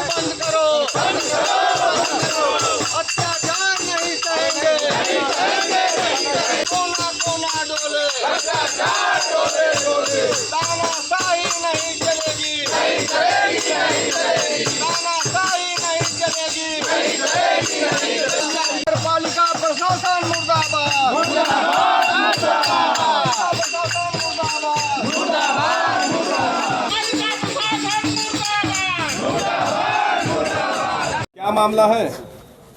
बंद करो, अत्याचार नहीं सहेंगे, कोना कोना डोले, तानाशाही नहीं चलेगी, तानाशाही नहीं चलेगी। नगर पालिका प्रशासन मुर्दाबाद, क्या मामला है?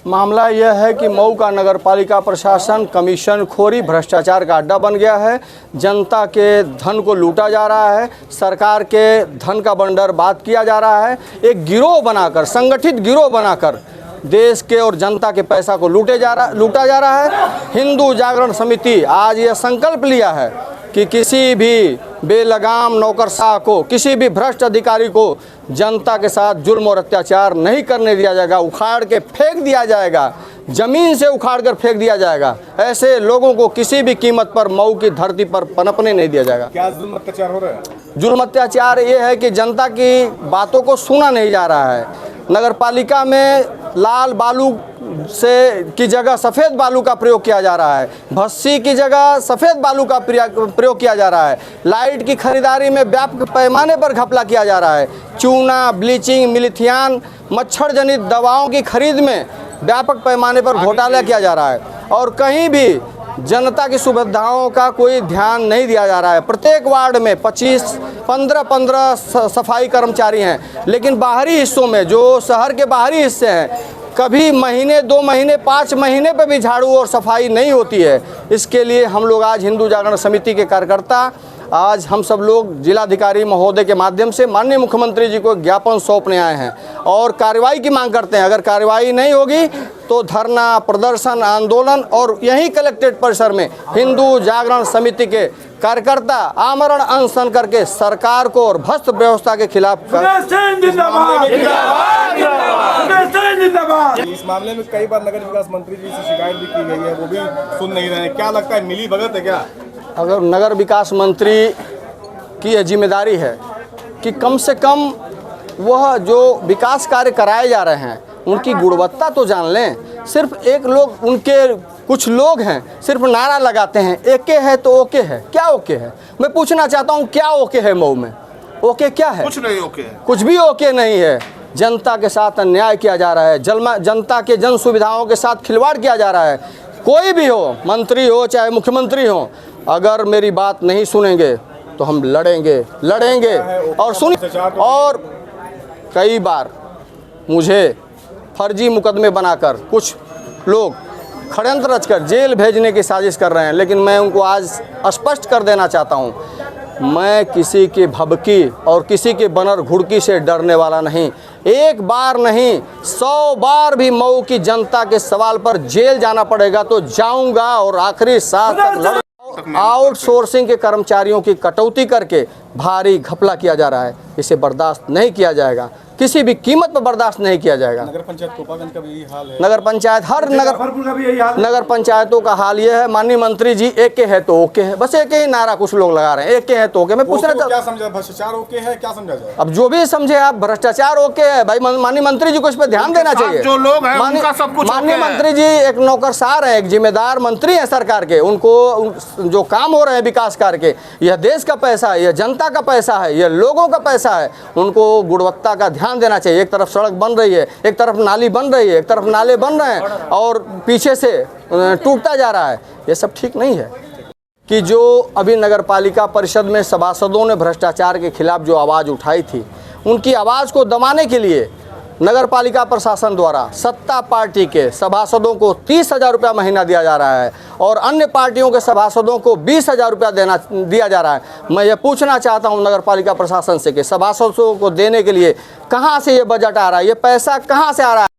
मामला यह है कि मऊ का नगर पालिका प्रशासन कमीशन खोरी भ्रष्टाचार का अड्डा बन गया है। जनता के धन को लूटा जा रहा है, सरकार के धन का बंदरबाद किया जा रहा है। एक गिरोह बनाकर, संगठित गिरोह बनाकर देश के और जनता के पैसा को लूटा जा रहा है। हिंदू जागरण समिति आज यह संकल्प लिया है कि किसी भी बेलगाम नौकरशाह को, किसी भी भ्रष्ट अधिकारी को जनता के साथ जुल्म और अत्याचार नहीं करने दिया जाएगा। उखाड़ के फेंक दिया जाएगा, ज़मीन से उखाड़ कर फेंक दिया जाएगा। ऐसे लोगों को किसी भी कीमत पर मऊ की धरती पर पनपने नहीं दिया जाएगा। क्या जुल्म अत्याचार हो रहा है? जुल्म अत्याचार ये है कि जनता की बातों को सुना नहीं जा रहा है। नगर पालिका में लाल बालू की जगह सफ़ेद बालू का प्रयोग किया जा रहा है, भस्सी की जगह सफ़ेद बालू का प्रयोग किया जा रहा है। लाइट की खरीदारी में व्यापक पैमाने पर घपला किया जा रहा है। चूना, ब्लीचिंग, मिलिथियान, मच्छर जनित दवाओं की खरीद में व्यापक पैमाने पर घोटाला किया जा रहा है और कहीं भी जनता की सुविधाओं का कोई ध्यान नहीं दिया जा रहा है। प्रत्येक वार्ड में 15 सफाई कर्मचारी हैं, लेकिन बाहरी हिस्सों में, जो शहर के बाहरी हिस्से हैं, कभी महीने, 2 महीने, 5 महीने पे भी झाड़ू और सफाई नहीं होती है। इसके लिए हम लोग आज हिंदू जागरण समिति के कार्यकर्ता, आज हम सब लोग जिलाधिकारी महोदय के माध्यम से माननीय मुख्यमंत्री जी को ज्ञापन सौंपने आए हैं और कार्रवाई की मांग करते हैं। अगर कार्रवाई नहीं होगी तो धरना, प्रदर्शन, आंदोलन और यहीं कलेक्ट्रेट परिसर में हिंदू जागरण समिति के कार्यकर्ता आमरण अनशन करके सरकार को और भ्रष्ट व्यवस्था के खिलाफ इस मामले में कई बार नगर विकास मंत्री जी से शिकायत भी की गई है, वो भी सुन नहीं रहे हैं। क्या लगता है, मिली भगत है क्या? अगर नगर विकास मंत्री की यह जिम्मेदारी है कि कम से कम वह जो विकास कार्य कराए जा रहे हैं उनकी गुणवत्ता तो जान लें। सिर्फ एक लोग, उनके कुछ लोग हैं, सिर्फ नारा लगाते हैं, एके है तो ओके है। क्या ओके है? मैं पूछना चाहता हूँ, क्या ओके है मऊ में? ओके क्या है? कुछ नहीं ओके है, कुछ भी ओके नहीं है। जनता के साथ अन्याय किया जा रहा है, जनता के जन सुविधाओं के साथ खिलवाड़ किया जा रहा है। कोई भी हो, मंत्री हो चाहे मुख्यमंत्री हो, अगर मेरी बात नहीं सुनेंगे तो हम लड़ेंगे और और कई बार मुझे फर्जी मुकदमे बनाकर कुछ लोग षड्यंत्र रचकर जेल भेजने की साजिश कर रहे हैं, लेकिन मैं उनको आज स्पष्ट कर देना चाहता हूं, मैं किसी की भभकी और किसी के बनर घुड़की से डरने वाला नहीं। एक बार नहीं, 100 बार भी मऊ की जनता के सवाल पर जेल जाना पड़ेगा तो जाऊंगा और आखिरी सांस तक आउटसोर्सिंग के कर्मचारियों की कटौती करके भारी घपला किया जा रहा है। इसे बर्दाश्त नहीं किया जाएगा, किसी भी कीमत पर बर्दाश्त नहीं किया जाएगा। नगर पंचायत कोपागंज का भी यही हाल है। नगर पंचायत, हर नगर पंचायतों का हाल यह है। माननीय मंत्री जी, एके है तो ओके है, बस एक ही नारा कुछ लोग लगा रहे हैं, एके है तो ओके। मैं पूछ रहा था, क्या समझा भ्रष्टाचार ओके है, क्या समझा जाए? अब जो भी समझे आप, भ्रष्टाचार ओके है भाई। माननीय मंत्री जी को इस पर ध्यान देना चाहिए। जो लोग हैं उनका सब कुछ माननीय मंत्री जी एक नौकरसार है, एक जिम्मेदार मंत्री है सरकार के। उनको जो काम हो रहे हैं विकास कार्य के, यह देश का पैसा है, यह जनता का पैसा है, यह लोगों का पैसा है, उनको गुणवत्ता का ध्यान देना चाहिए। एक तरफ सड़क बन रही है, एक तरफ नाली बन रही है, एक तरफ नाले बन रहे हैं और पीछे से टूटता जा रहा है। ये सब ठीक नहीं है कि जो अभी नगर पालिका परिषद में सभासदों ने भ्रष्टाचार के खिलाफ जो आवाज़ उठाई थी, उनकी आवाज़ को दबाने के लिए नगर पालिका प्रशासन द्वारा सत्ता पार्टी के सभासदों को 30,000 रुपया महीना दिया जा रहा है और अन्य पार्टियों के सभासदों को 20,000 रुपया दिया जा रहा है। मैं ये पूछना चाहता हूं नगर पालिका प्रशासन से कि सभासदों को देने के लिए कहां से ये बजट आ रहा है, ये पैसा कहां से आ रहा है?